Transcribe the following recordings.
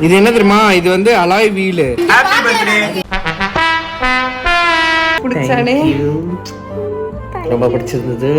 இது என்ன தெரியுமா? இது வந்து அலாய் வீல். Happy birthday. பிடிச்சானே? ரொம்ப பிடிச்சிருந்தது.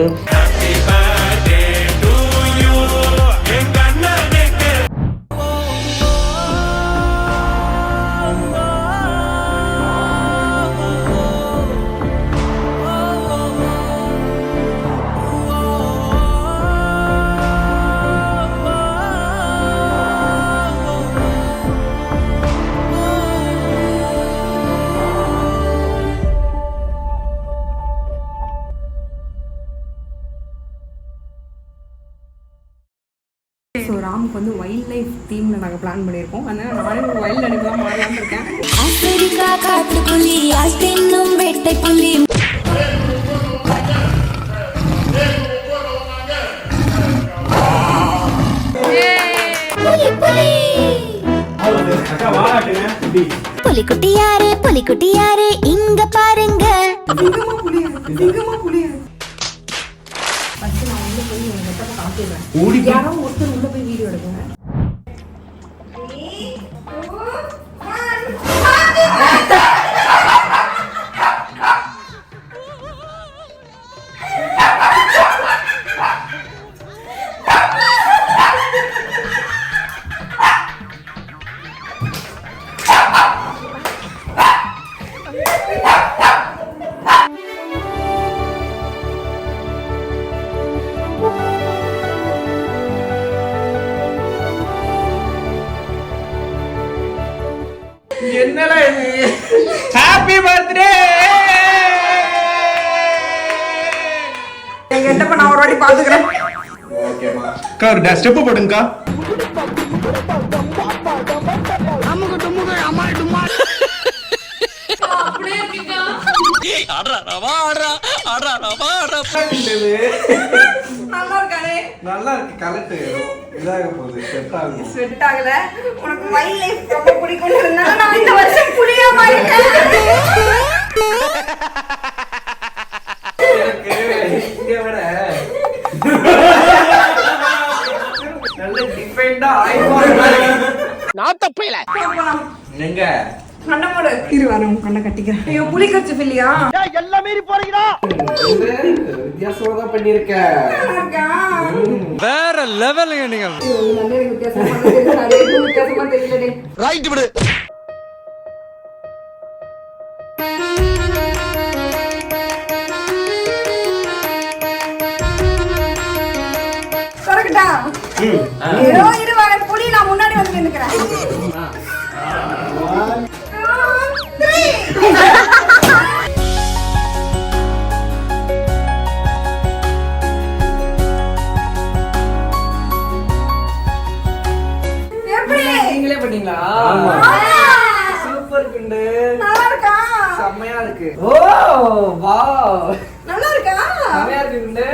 ஸோ ராமுக்கு வந்து வைல்ட் லைஃப் தீம்ல நாங்கள் பிளான் பண்ணியிருக்கோம். அதனால நானும் ஒரு வைல்ட் அனிமலாக மாறலாம்னு இருக்கேன். ஆப்பிரிக்கா காட்டுப்புலி ஆஸ்தின்னும் வேட்டை புலி புலிக்குட்டி யாரு இங்க பாருங்க. சிங்கமா புலியா ஃபர்ஸ்ட் நான் உள்ள போய் எங்க செட்டப்பை காமிக்கிறேன். யாரோ ஒருத்தர் உள்ள போய் வீடியோ எடுக்குங்க. என்னடா இது? Happy birthday. எங்க செட்டப்பை நான் ஒரு வாட்டி பாத்துக்கிறேன். ஓகேமா. அக்கா ஒரு ஸ்டெப் போடுங்கக்கா. அம்முக டும்முக அம்மாள் டும்மாள். அப்படியே இருக்கா? ஆடுறா ரவா ஆடுறா ஆடுறா ரவா ஆடுறா. நல்லா இருக்கானே? நல்லா இருக்கு. கலட்டு இதாக போகுது. செட் ஆகும். ஸ்வெட் ஆகல. உனக்கு வைல்ட் லைஃப் ரொம்ப பிடிக்கும்ன்றதுனால நான் இந்த வருஷம் புலியா மாறிட்டேன். இங்க விட நல்ல டிஃபைன்டா ஐபோன் மாதிரி. நான் தப்பையில எங்க கண்ண மூடு. இரு வரேன் கண்ணை கட்டிக்கிறேன். ஐயோ புலி கச்சு இல்லையா? எல்லாம் மீறி போறீங்களா? வித்தியாசமா தான் பண்ணிருக்க. வேற லெவலுங்க நீங்க. வித்தியாசமா தெரியல. ரைட் விடு. கரெக்டா? இரு வரேன். புலி நான் முன்னாடி வந்து நின்னுக்கிறேன். 1 2 3 எப்படி? நீங்களே பண்ணீங்களா? சூப்பர் குண்டு. நல்லா இருக்கா? செம்மையா இருக்கு. ஓ வாவ். நல்லா இருக்கா? செம்மையா இருக்கு குண்டு.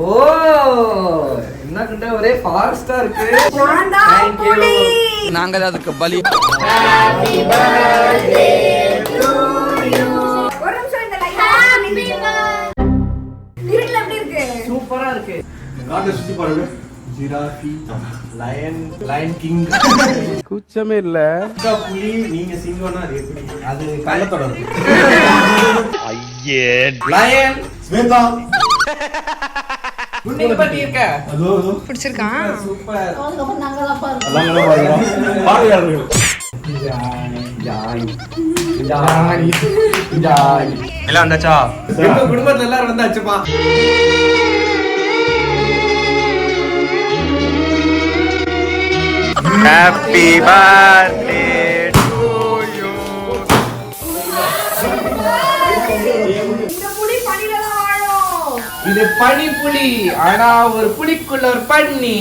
ஓ என்ன குண்டு ஒரே ஃபாஸ்டா இருக்கு. நான் தான் புலி. நாங்க அதுக்கு பலி. ஒரு நிமிஷம் இந்த லைட் இருட்டுல எப்படி இருக்கு? சூப்பரா இருக்கு. காட்ட சுத்தி பாருங்க. ஜிராஃபி, லயன் கிங். கூச்சமே இல்ல. புலி நீங்க சிங்கம்னா அது எப்படி? அது கள்ளத்தோட இருக்கு. ஐயே லயன் ஸ்வேதா. குண்டு பத்தி இருக்க. பிடிச்சிருக்கா? சூப்பர். எல்லாம் வந்தாச்சா? எங்க குடும்பத்துல எல்லாரும் வந்தாச்சுப்பா. Happy birthday to you. இந்த புலி பனில தான் வாழும். இது பனி புலி. ஆனா ஒரு புலிக்குள்ள ஒரு பண்ணி.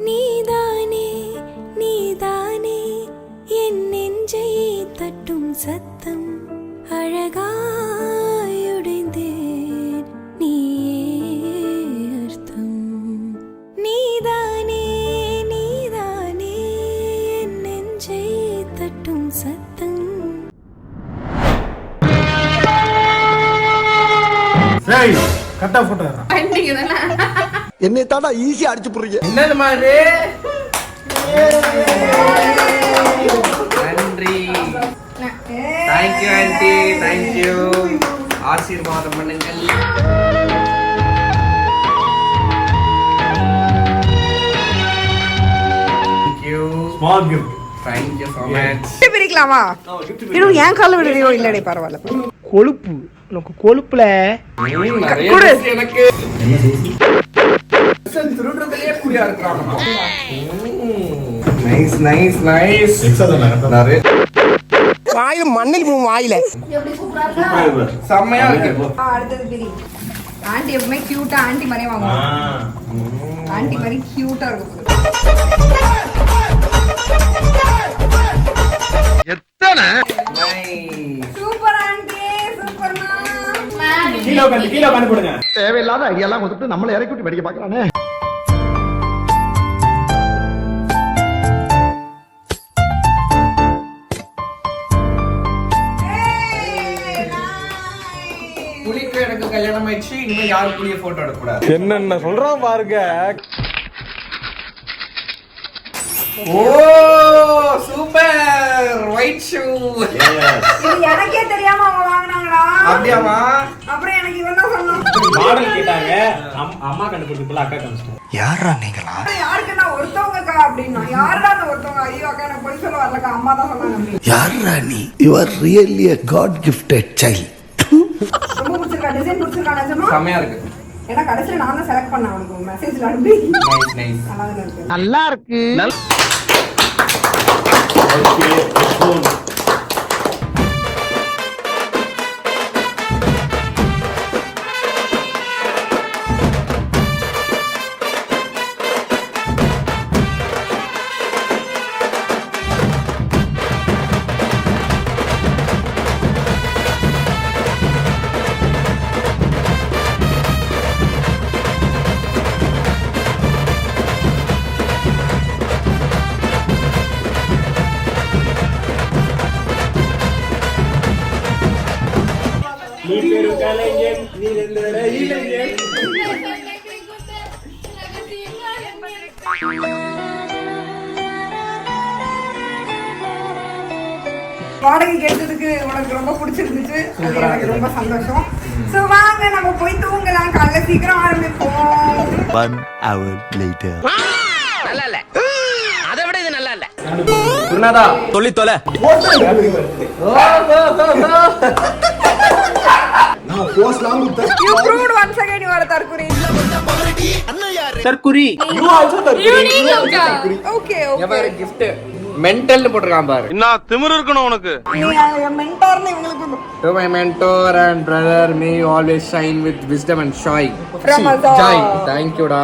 நீதானே நீதானே என் நெஞ்சை தட்டும் சத்தம் அழகாயுடைந்தேன் நீயே அர்த்தம் நீதான் தட்டும் சத்தம் சரி கட்டா போட்டோ நீங்க தானே என்னை தாண்டா ஈஸியா அடிச்சு போடுறீங்க. என்னது மாதிரி நன்றி தேங்க்யூ ஆண்டி தேங்க்யூ ஆசீர்வாதம் பண்ணுங்கள் thank you small gift thank you so much பிரிக்கலாமா இது ஏன் கால விடுறியோ இல்லடே பரவாயில்ல கொழுப்பு உனக்கு கொழுப்புல குடு எனக்கு திருடுறதுலயே கூடியா இருக்கிறாங்க நைஸ் நைஸ் நைஸ் நிறைய வாயில மண்ணில் வாயில எப்படி சூப்பரா இருக்கா செம்மையா இருக்கு அடுத்தது பிரி ஆண்டி எப்பவுமே கியூட்டா ஆண்டி மாதிரியே வாங்குவாங்க ஆண்டி மாதிரி கியூட்டா இருக்கும் எத்தனை சூப்பர் ஆண்டி சூப்பர்மா கீழே உட்காந்து போடுங்க தேவையில்லாத ஐடியாலாம் கொடுத்துட்டு நம்மள இறக்கி விட்டு படிக்க பாக்குறானே. புலிக்கு எனக்கு கல்யாணம் ஆயிடுச்சு இனிமே யாரும் புலிய போட்டோ எடுக்கக்கூடாது என்னென்ன சொல்றான் பாருங்க. ஓ சூப்பர் ஒயிட் ஷூ இது எனக்கே தெரியாம அவங்க வாங்குனாங்களா அப்படியாமா அப்புறம் எனக்கு இவன் தான் சொன்னான் மாடல் கேட்டாங்க அம்மா கண்டுபிடிச்சு அக்கா காமிச்சிட்டேன் யாரா நீங்களா? யாருக்கு நான் ஒருத்தவங்கக்கா அப்படின்னா யாருடா அந்த ஒருத்தவங்க ஐயோ அக்கா எனக்கு பொய் சொல்ல வரலக்கா அம்மா தான் சொன்னாங்க அப்படின்னு யாரா நீ? You are really a God gifted child. ரொம்ப பிடிச்சிருக்கா டிசைன் பிடிச்சிருக்கா நிஜமா செம்மையா இருக்கு ஏன்னா கடைசியில நான் தான் செலக்ட் பண்ணேன் அவனுக்கு மெசேஜ்ல அனுப்பி நைஸ் நைஸ் நல்லா தானே இருக்கு நல்லா இருக்கு வாடகைக்கு எடுத்ததுக்கு உனக்கு ரொம்ப பிடிச்சிருந்துச்சு அது எனக்கு ரொம்ப சந்தோஷம் சோ வாங்க நம்ம போய் தூங்கலாம் காலைல சீக்கிரம் ஆரம்பிப்போம் 1 hour later. நல்லா இல்ல அதை விட இது நல்லா இல்ல குருநாதா சொல்லி தொலை நான் போஸ்ட்லாம் கொடுத்தேன். you proved once again you are a தற்குறி தற்குறி ஓகே எவர் கிஃப்ட் மென்டல் போட்டுருக்கான் பாரு. என்ன திமிரு இருக்கணும் உனக்கு. நீ என் மென்டார்னு இவங்களுக்கு To my mentor and brother, may you always shine with wisdom and joy. From us all. Joy. Thank you, da.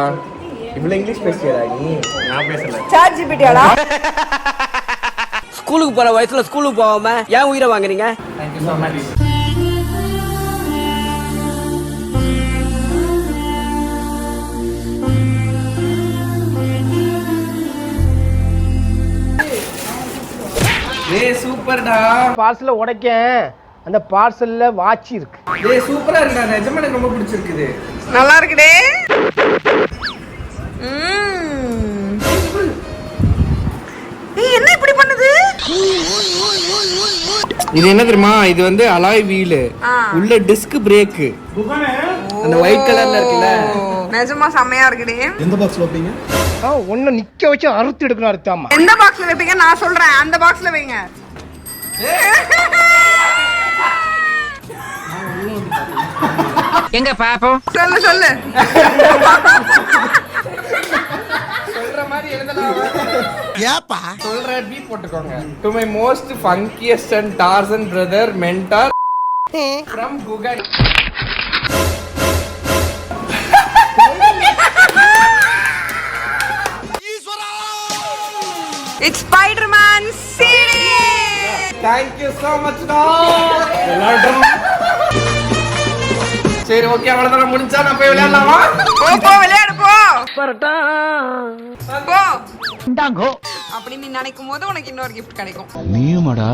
இவ்வளவு இங்கிலீஷ் பேசுறியா நீ? நான் பேசல. சாட் ஜிபிடியாடா ஸ்கூலுக்கு போற வயசுல ஸ்கூலுக்கு போகாம ஏன் உயிரை வாங்குறீங்க? Thank you so much. ஏய் சூப்பர்டா. பார்சல உடைக்க அந்த பார்சல்ல வாட்ச் இருக்கு. ஏய் சூப்பரா இருக்குடா. நிஜமா எனக்கு ரொம்ப பிடிச்சிருக்குது. நல்லா இருக்குடே ஏய் என்ன இப்படி பண்ணுது இது என்ன தெரியுமா? இது வந்து அலாய் வீல். உள்ள டிஸ்க் பிரேக். அந்த ஒயிட் கலர்ல இருக்குல்ல. நிஜமா செமையா இருக்குடே எந்த பாக்ஸ்ல வைப்பீங்க? ஒன்னு நிக்க வச்சு அறுத்து எடுக்கணும் அறுத்தாமா. எந்த பாக்ஸ்ல வைப்பீங்க நான் சொல்றேன் அந்த பாக்ஸ்ல வைங்க எங்க பாப்போம் சொல்லு சொல்லு சொல்ற மாதிரி எழுதலாம். ஏப்பா சொல்ற பி போட்டுக்கோங்க. To my most funkiest and Tarzan brother mentor from Google. It's Spider-Man CD. Thank you so much da. சரி ஓகே அவ்வளவுதான் முடிஞ்சா நான் போய் விளையாடலாமா? போ விளையாடு போ பரட்டா போ இந்தாங்கோ அப்படின்னு நீ நினைக்கும் போது உனக்கு இன்னொரு கிஃப்ட் கிடைக்கும். நீயுமாடா?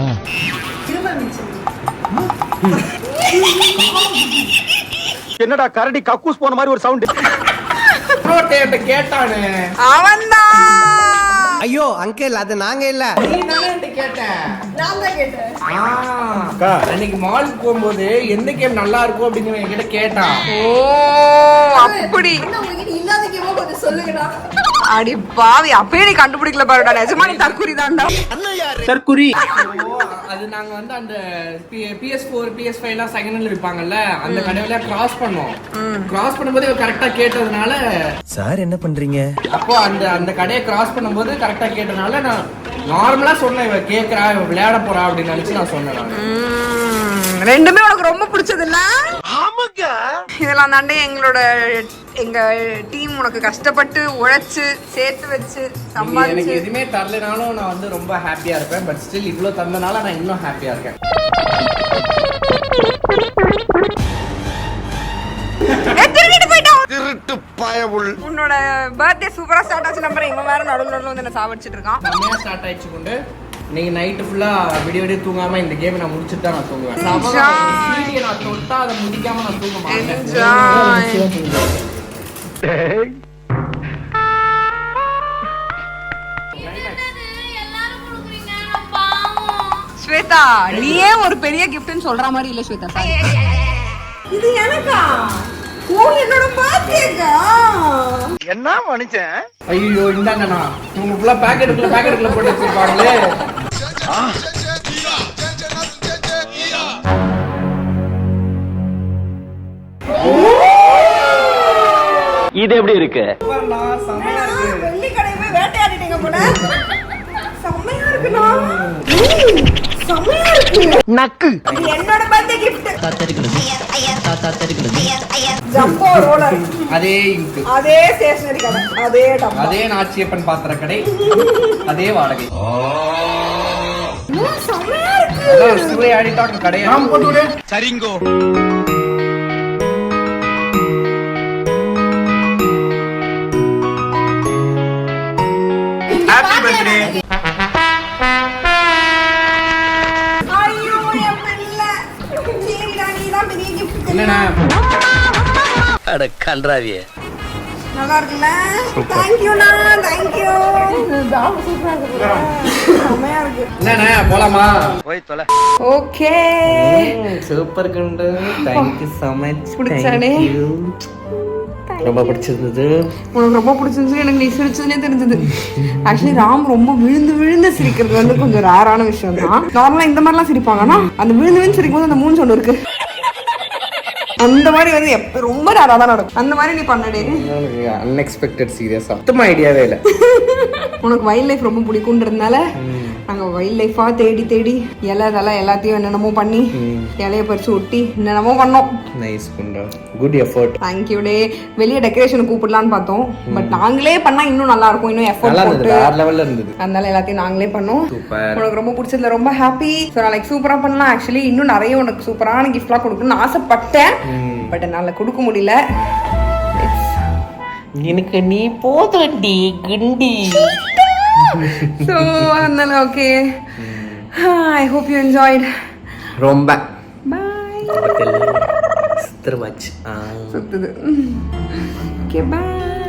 என்னடா கரடி கக்கூஸ் போன மாதிரி ஒரு சவுண்ட். கேட்டானு அவன்தான். ஐயோ அங்கிள் அது நாங்க இல்ல. நீ தானே கேட்டேன். நான் தான் கேட்டேன். அன்னைக்கு மால் போகும்போது எந்த கேம் நல்லா இருக்கும் அப்படின்னு என்கிட்ட கேட்டான். ஓ அப்படி. அடி பாவி, அப்பயே நீ கண்டுபிடிக்கல பாருடா. நிஜமா நீ தற்குறி தான்டா. தற்குறி. அது நாங்க வந்து அந்த PS4 PS5 எல்லாம் செகண்ட் ஹேண்ட்ல விப்பாங்கல்ல, அந்த கடையில கிராஸ் பண்ணோம். கிராஸ் பண்ணும்போது கரெக்டா கேட்டதுனால சார் என்ன பண்றீங்க? அப்போ அந்த கடையை கிராஸ் பண்ணும்போது கரெக்டா கேட்டதுனால நான் நார்மலா சொன்னேன், இவ கேக்குறா, இவ விளையாட போறா அப்படின்னு நினைச்சு நான் சொன்னேன். ரெண்டுமே உனக்கு ரொம்ப பிடிச்சது இல்ல? இதெல்லாம் தாண்டே எங்க டீம் உனக்கு கஷ்டப்பட்டு உழைச்சு சேர்த்து வச்சு எனக்கு சம்பாதிச்சு. எதுவுமே தரலைனாலும் நான் வந்து ரொம்ப ஹாப்பியா இருப்பேன். பட் ஸ்டில் இவ்ளோ தந்தனால நான் இன்னும் ஹாப்பியா இருக்கேன். திருட்டு பயவுள். உன்னோட பர்த்டே சூப்பரா ஸ்டார்ட் ஆச்சு. நம்பர் இவன் வேற நடுவுல வந்து என்ன சாவடிச்சிட்டு இருக்கான். செம்மையா ஸ்டார்ட் ஆயிடுச்சு கொண்டு இன்னைக்கு நைட்டு ஃபுல்லா விடிய தூங்காம இந்த கேம் நான் முடிச்சுட்டு தான் நான் தூங்குவேன். சீடியை நான் தொட்டா அதை முடிக்காம நான் தூங்க மாட்டேன். ஸ்வேதா, நீயே ஒரு பெரிய கிஃப்ட்னு சொல்ற மாதிரி இல்ல ஸ்வேதா. இது எனக்கா? ஓ என்னோட பர்த்டேக்கா? என்ன மனுஷன்? ஐயோ இந்தாங்கண்ணா, இவங்க ஃபுல்லா பேக்கெட்டுக்குள்ள போட்டு வச்சிருப்பாங்களே. இது எப்படி இருக்கு? வெள்ளி கடையை வேட்டையாடிட்டீங்க போல. செம்மையா இருக்குண்ணா. செம்மையா இருக்கு. நக்கு. இது என்னோட பர்த்டே கிஃப்ட். Jumbo roller. அதே இங்கு, அதே ஸ்டேஷனரி கடை, அதே டப்பா, அதே நாச்சியப்பன் பாத்திர கடை, அதே வாடகை. செம்மையா இருக்கு. சூறையாடிட்டாங்க கடையை. போட்டு விடு. சரிங்கோ. Happy birthday. ஐயோ என் பிள்ளை. சரிடா, நீதான் பெரிய கிஃப்ட். என்னண்ணா அட கன்றாவியே. நல்லா இருக்குல்ல? தேங்க்யூண்ணா, தேங்க்யூ. செம்மையா இருக்கு. என்னண்ணா போலாமா? போய் தொலை. ஓகே. சூப்பர் குண்டு. Thank you so much. பிடிச்சானே? ரொம்ப பிடிச்சிருந்தது. உனக்கு ரொம்ப பிடிச்சிருந்துச்சு. எனக்கு நீ சிரிச்சதுனே தெரிஞ்சது. ஆக்சுவலி ராம் ரொம்ப விழுந்து சிரிக்கிறது வந்து கொஞ்சம் ரேரான விஷயம் தான். நார்மலா இந்த மாதிரிலாம் சிரிப்பாங்கன்னா அந்த விழுந்து சிரிக்கும் போது அந்த மூணு சொன்ன இருக்கு, அந்த மாதிரி வந்து ரொம்ப ரேரா தான் நடக்கும். அந்த மாதிரி நீ பண்ணடே. அன்எக்ஸ்பெக்டட் சீரியஸா சுத்தமா ஐடியாவே இல்லை. உனக்கு வைல்ட் லைஃப் ரொம்ப பிடிக்கும்ன்றதுனால நாங்க வைல்ட் லைஃபா தேடி இலை இதெல்லாம் எல்லாத்தையும் என்னென்னமோ பண்ணி இலைய பறிச்சு ஒட்டி என்னென்னமோ பண்ணோம். நைஸ் குண்டா, குட் எஃபர்ட். தேங்க்யூ டே. வெளியே டெக்கரேஷன் கூப்பிடலான்னு பார்த்தோம், பட் நாங்களே பண்ணா இன்னும் நல்லா இருக்கும், இன்னும் எஃபர்ட் போட்டு வேற லெவல்ல இருந்தது. அதனால எல்லாத்தையும் நாங்களே பண்ணோம். சூப்பர். உனக்கு ரொம்ப பிடிச்சதுல ரொம்ப ஹாப்பி. ஸோ நான் லைக் சூப்பரா பண்ணலாம். ஆக்சுவலி இன்னும் நிறைய உனக்கு சூப்பரான கிஃப்ட்லாம் கொடுக்கணும்னு ஆசைப்பட்டேன், பட் என்னால கொடுக்க முடியல. எனக்கு நீ போதண்டி குண்டி. ஸோ அதனால okay, I hope you enjoyed. ரொம்ப பாய். சுத்தர் மச் சுத்துது. Okay bye.